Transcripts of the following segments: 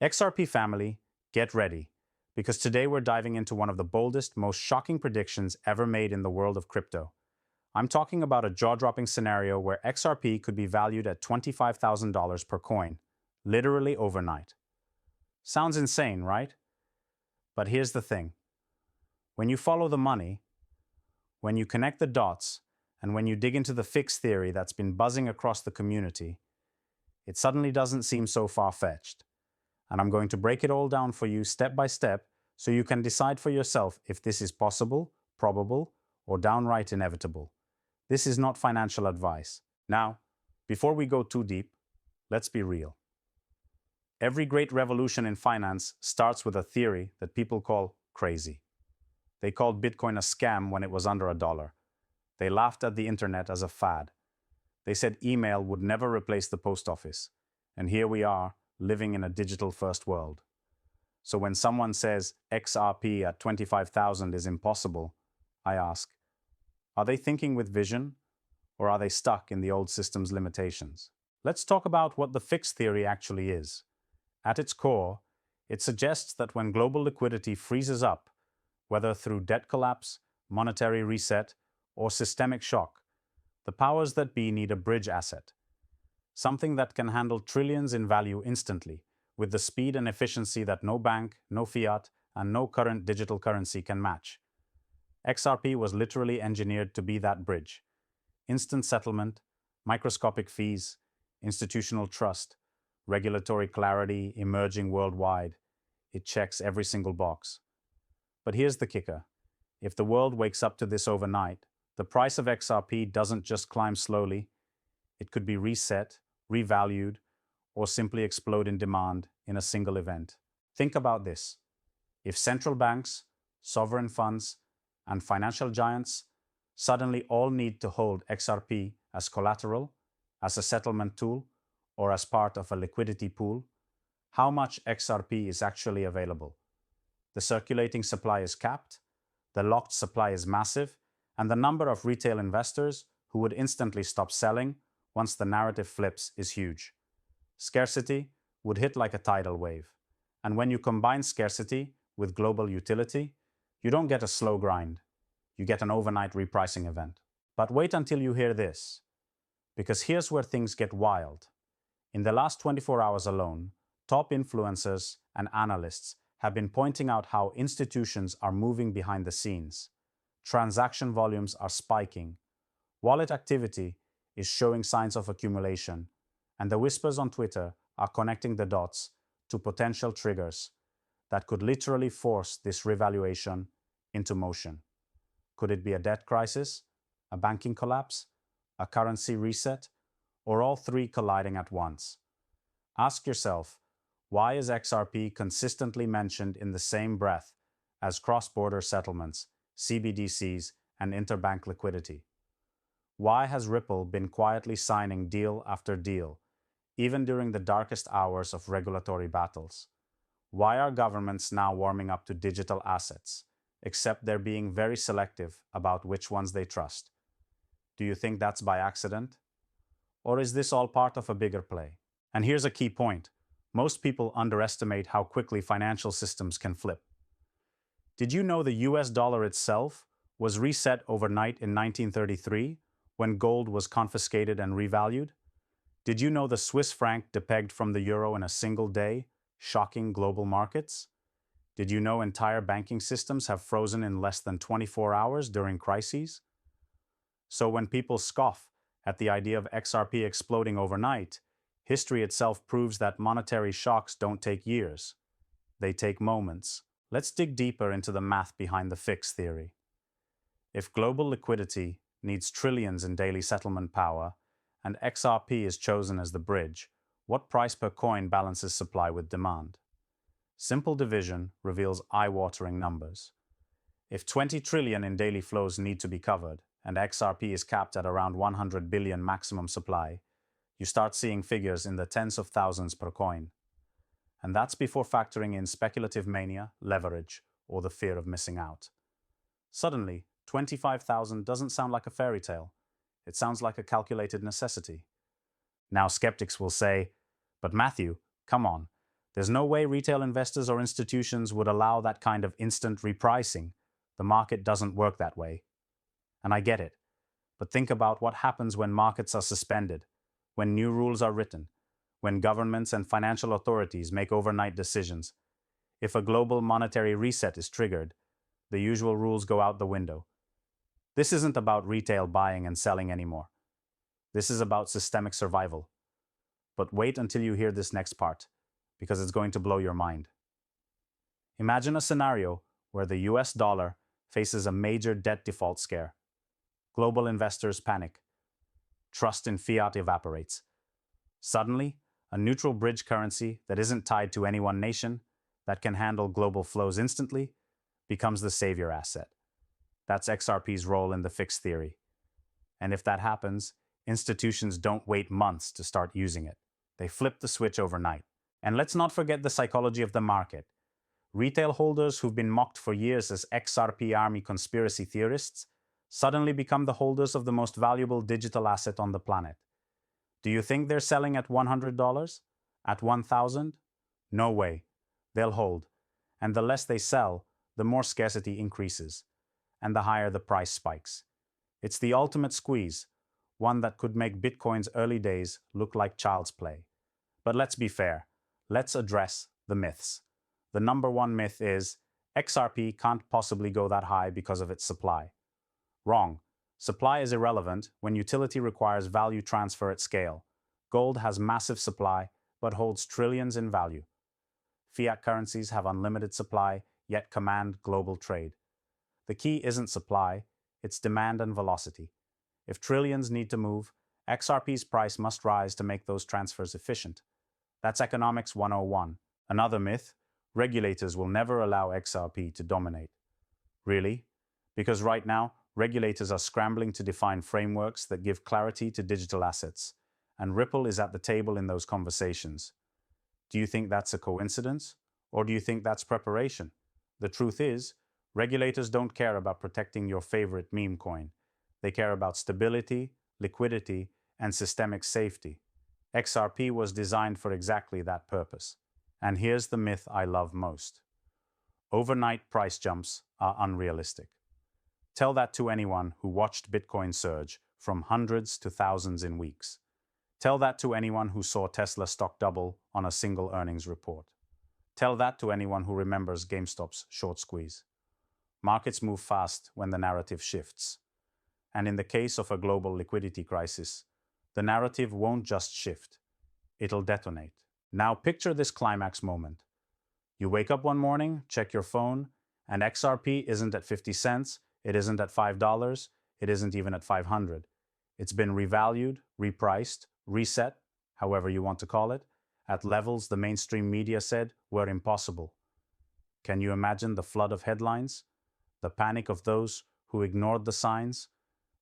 XRP family, get ready, because today we're diving into one of the boldest, most shocking predictions ever made in the world of crypto. I'm talking about a jaw-dropping scenario where XRP could be valued at $25,000 per coin, literally overnight. Sounds insane, right? But here's the thing. When you follow the money, when you connect the dots, and when you dig into the fix theory that's been buzzing across the community, it suddenly doesn't seem so far-fetched. And I'm going to break it all down for you step by step so you can decide for yourself if this is possible, probable, or downright inevitable. This is not financial advice. Now, before we go too deep, let's be real. Every great revolution in finance starts with a theory that people call crazy. They called Bitcoin a scam when it was under $1. They laughed at the internet as a fad. They said email would never replace the post office. And here we are, living in a digital-first world. So when someone says XRP at 25,000 is impossible, I ask, are they thinking with vision, or are they stuck in the old system's limitations? Let's talk about what the fix theory actually is. At its core, it suggests that when global liquidity freezes up, whether through debt collapse, monetary reset, or systemic shock, the powers that be need a bridge asset, something that can handle trillions in value instantly, with the speed and efficiency that no bank, no fiat, and no current digital currency can match. XRP was literally engineered to be that bridge. Instant settlement, microscopic fees, institutional trust, regulatory clarity emerging worldwide. It checks every single box. But here's the kicker. If the world wakes up to this overnight, the price of XRP doesn't just climb slowly. It could be reset, revalued, or simply explode in demand in a single event. Think about this. If central banks, sovereign funds, and financial giants suddenly all need to hold XRP as collateral, as a settlement tool, or as part of a liquidity pool, how much XRP is actually available? The circulating supply is capped, the locked supply is massive, and the number of retail investors who would instantly stop selling once the narrative flips is huge. Scarcity would hit like a tidal wave. And when you combine scarcity with global utility, you don't get a slow grind. You get an overnight repricing event. But wait until you hear this, because here's where things get wild. In the last 24 hours alone, top influencers and analysts have been pointing out how institutions are moving behind the scenes. Transaction volumes are spiking. Wallet activity is showing signs of accumulation, and the whispers on Twitter are connecting the dots to potential triggers that could literally force this revaluation into motion. Could it be a debt crisis, a banking collapse, a currency reset, or all three colliding at once? Ask yourself, why is XRP consistently mentioned in the same breath as cross-border settlements, CBDCs, and interbank liquidity? Why has Ripple been quietly signing deal after deal, even during the darkest hours of regulatory battles? Why are governments now warming up to digital assets, except they're being very selective about which ones they trust? Do you think that's by accident? Or is this all part of a bigger play? And here's a key point. Most people underestimate how quickly financial systems can flip. Did you know the US dollar itself was reset overnight in 1933 when gold was confiscated and revalued? Did you know the Swiss franc depegged from the euro in a single day, shocking global markets? Did you know entire banking systems have frozen in less than 24 hours during crises? So when people scoff at the idea of XRP exploding overnight, history itself proves that monetary shocks don't take years. They take moments. Let's dig deeper into the math behind the fix theory. If global liquidity needs trillions in daily settlement power, and XRP is chosen as the bridge, what price per coin balances supply with demand? Simple division reveals eye-watering numbers. If 20 trillion in daily flows need to be covered, and XRP is capped at around 100 billion maximum supply, you start seeing figures in the tens of thousands per coin. And that's before factoring in speculative mania, leverage, or the fear of missing out. Suddenly, 25,000 doesn't sound like a fairy tale. It sounds like a calculated necessity. Now skeptics will say, but Matthew, come on, There's no way retail investors or institutions would allow that kind of instant repricing. The market doesn't work that way. And I get it. But think about what happens when markets are suspended, when new rules are written, when governments and financial authorities make overnight decisions. If a global monetary reset is triggered, the usual rules go out the window. This isn't about retail buying and selling anymore. This is about systemic survival. But wait until you hear this next part, because it's going to blow your mind. Imagine a scenario where the US dollar faces a major debt default scare. Global investors panic. Trust in fiat evaporates. Suddenly, a neutral bridge currency that isn't tied to any one nation, that can handle global flows instantly, becomes the savior asset. That's XRP's role in the fixed theory. And if that happens, institutions don't wait months to start using it. They flip the switch overnight. And let's not forget the psychology of the market. Retail holders who've been mocked for years as XRP army conspiracy theorists suddenly become the holders of the most valuable digital asset on the planet. Do you think they're selling at $100? At $1,000? No way. They'll hold. And the less they sell, the more scarcity increases, and the higher the price spikes. It's the ultimate squeeze, one that could make Bitcoin's early days look like child's play. But let's be fair. Let's address the myths. The number one myth is XRP can't possibly go that high because of its supply. Wrong. Supply is irrelevant when utility requires value transfer at scale. Gold has massive supply, but holds trillions in value. Fiat currencies have unlimited supply, yet command global trade. The key isn't supply, it's demand and velocity. If trillions need to move, XRP's price must rise to make those transfers efficient. That's economics 101. Another myth, regulators will never allow XRP to dominate. Really? Because right now, regulators are scrambling to define frameworks that give clarity to digital assets, and Ripple is at the table in those conversations. Do you think that's a coincidence? Or do you think that's preparation? The truth is, regulators don't care about protecting your favorite meme coin. They care about stability, liquidity, and systemic safety. XRP was designed for exactly that purpose. And here's the myth I love most. Overnight price jumps are unrealistic. Tell that to anyone who watched Bitcoin surge from hundreds to thousands in weeks. Tell that to anyone who saw Tesla stock double on a single earnings report. Tell that to anyone who remembers GameStop's short squeeze. Markets move fast when the narrative shifts. And in the case of a global liquidity crisis, the narrative won't just shift, it'll detonate. Now picture this climax moment. You wake up one morning, check your phone, and XRP isn't at 50 cents, it isn't at $5, it isn't even at 500. It's been revalued, repriced, reset, however you want to call it, at levels the mainstream media said were impossible. Can you imagine the flood of headlines? The panic of those who ignored the signs?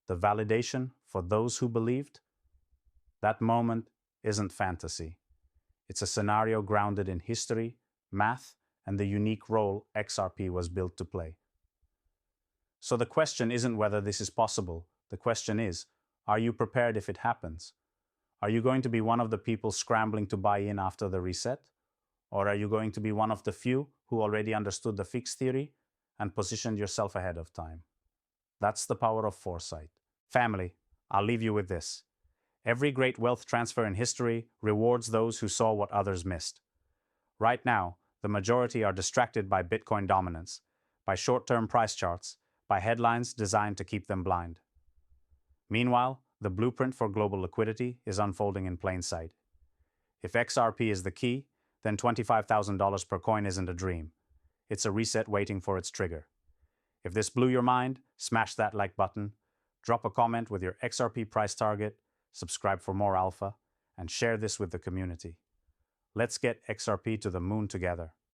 The validation for those who believed? That moment isn't fantasy. It's a scenario grounded in history, math, and the unique role XRP was built to play. So the question isn't whether this is possible. The question is, are you prepared if it happens? Are you going to be one of the people scrambling to buy in after the reset? Or are you going to be one of the few who already understood the fixed theory and positioned yourself ahead of time? That's the power of foresight. Family, I'll leave you with this. Every great wealth transfer in history rewards those who saw what others missed. Right now, the majority are distracted by Bitcoin dominance, by short-term price charts, by headlines designed to keep them blind. Meanwhile, the blueprint for global liquidity is unfolding in plain sight. If XRP is the key, then $25,000 per coin isn't a dream. It's a reset waiting for its trigger. If this blew your mind, smash that like button, drop a comment with your XRP price target, subscribe for more alpha, and share this with the community. Let's get XRP to the moon together.